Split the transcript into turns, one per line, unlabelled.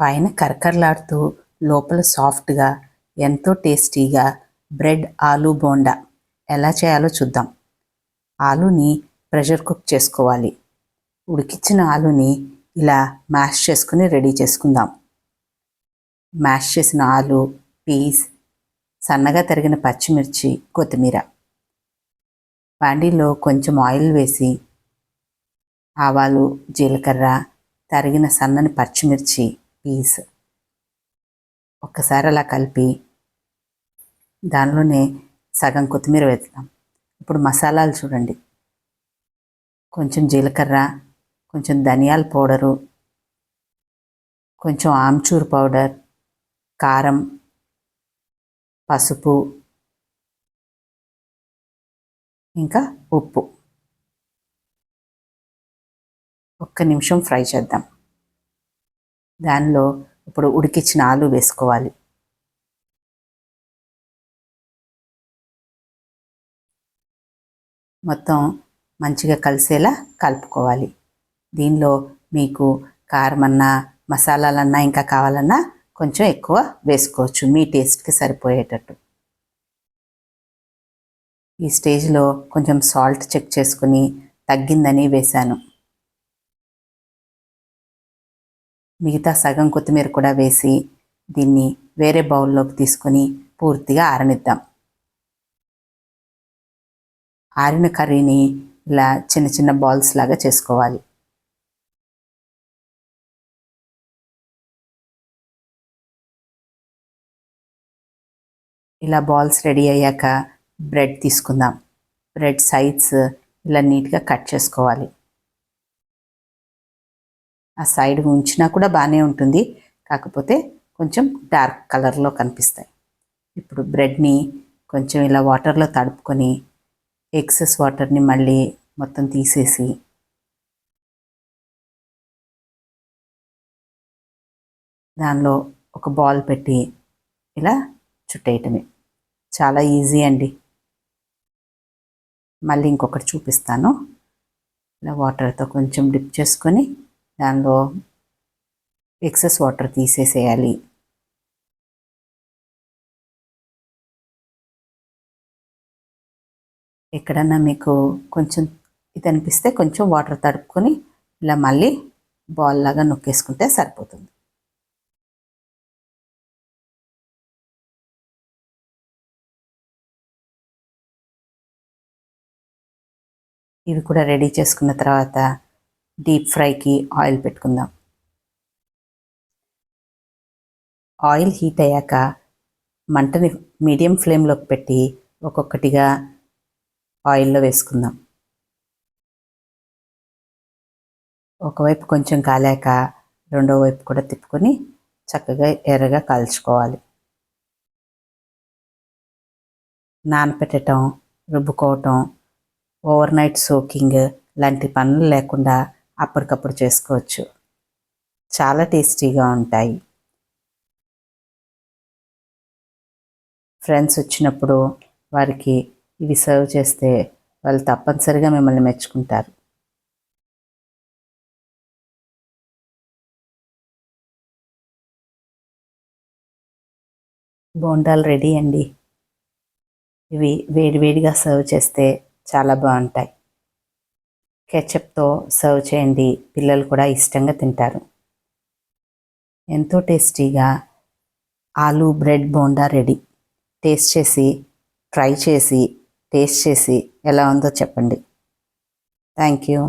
పైన కరకరలాడుతూ లోపల సాఫ్ట్గా ఎంతో టేస్టీగా బ్రెడ్ ఆలూ బోండా ఎలా చేయాలో చూద్దాం. ఆలూని ప్రెషర్ కుక్ చేసుకోవాలి. ఉడికించిన ఆలూని ఇలా మ్యాష్ చేసుకుని రెడీ చేసుకుందాం. మ్యాష్ చేసిన ఆలు, పీస్, సన్నగా తరిగిన పచ్చిమిర్చి, కొత్తిమీర. బాండీలో కొంచెం ఆయిల్ వేసి ఆవాలు, జీలకర్ర, తరిగిన సన్నని పచ్చిమిర్చి పీస్ ఒక్కసారి అలా కలిపి దానిలోనే సగం కొత్తిమీర వేద్దాం. ఇప్పుడు మసాలాలు చూడండి. కొంచెం జీలకర్ర, కొంచెం ధనియాల పౌడరు, కొంచెం ఆమ్చూర్ పౌడర్, కారం, పసుపు, ఇంకా ఉప్పు. ఒక్క నిమిషం ఫ్రై చేద్దాం. దానిలో ఇప్పుడు ఉడికించిన ఆలు వేసుకోవాలి. మొత్తం మంచిగా కలిసేలా కలుపుకోవాలి. దీనిలో మీకు కారమన్నా మసాలాలన్నా ఇంకా కావాలన్నా కొంచెం ఎక్కువ వేసుకోవచ్చు, మీ టేస్ట్కి సరిపోయేటట్టు. ఈ స్టేజ్లో కొంచెం సాల్ట్ చెక్ చేసుకుని తగ్గిందని వేశాను. మిగతా సగం కొత్తిమీర కూడా వేసి దీన్ని వేరే బౌల్లోకి తీసుకొని పూర్తిగా ఆరనిద్దాం. ఆరిన కర్రీని ఇలా చిన్న చిన్న బాల్స్ లాగా చేసుకోవాలి. ఇలా బాల్స్ రెడీ అయ్యాక బ్రెడ్ తీసుకుందాం. బ్రెడ్ సైడ్స్ ఇలా నీట్గా కట్ చేసుకోవాలి. ఆ సైడ్ ఉంచినా కూడా బాగానే ఉంటుంది, కాకపోతే కొంచెం డార్క్ కలర్లో కనిపిస్తాయి. ఇప్పుడు బ్రెడ్ని కొంచెం ఇలా వాటర్లో తడుపుకొని ఎక్సెస్ వాటర్ని మళ్ళీ మొత్తం తీసేసి దానిలో ఒక బాల్ పెట్టి ఇలా చుట్టేయటమే. చాలా ఈజీ అండి. మళ్ళీ ఇంకొకటి చూపిస్తాను. ఇలా వాటర్తో కొంచెం డిప్ చేసుకొని దానిలో ఎక్సెస్ వాటర్ తీసేసేయాలి. ఎక్కడన్నా మీకు కొంచెం ఇది అనిపిస్తే కొంచెం వాటర్ తడుపుకొని ఇలా మళ్ళీ బాల్ లాగా నొక్కేసుకుంటే సరిపోతుంది. ఇవి కూడా రెడీ చేసుకున్న తర్వాత డీప్ ఫ్రైకి ఆయిల్ పెట్టుకుందాం. ఆయిల్ హీట్ అయ్యాక మంటని మీడియం ఫ్లేమ్లోకి పెట్టి ఒక్కొక్కటిగా ఆయిల్లో వేసుకుందాం. ఒకవైపు కొంచెం కాలాక రెండో వైపు కూడా తిప్పుకొని చక్కగా ఎర్రగా కాల్చుకోవాలి. నానపెట్టడం, రుబ్బుకోవటం, ఓవర్ నైట్ సోకింగ్ లాంటి పనులు లేకుండా అప్పటికప్పుడు చేసుకోవచ్చు. చాలా టేస్టీగా ఉంటాయి. ఫ్రెండ్స్ వచ్చినప్పుడు వారికి ఇవి సర్వ్ చేస్తే వాళ్ళు తప్పనిసరిగా మిమ్మల్ని మెచ్చుకుంటారు. బోండాలు రెడీ అండి. ఇవి వేడివేడిగా సర్వ్ చేస్తే చాలా బాగుంటాయి. కెచప్తో సర్వ్ చేయండి, పిల్లలు కూడా ఇష్టంగా తింటారు. ఎంతో టేస్టీగా aloo bread bonda ready. Try చేసి టేస్ట్ చేసి ఎలా ఉందో చెప్పండి. Thank you.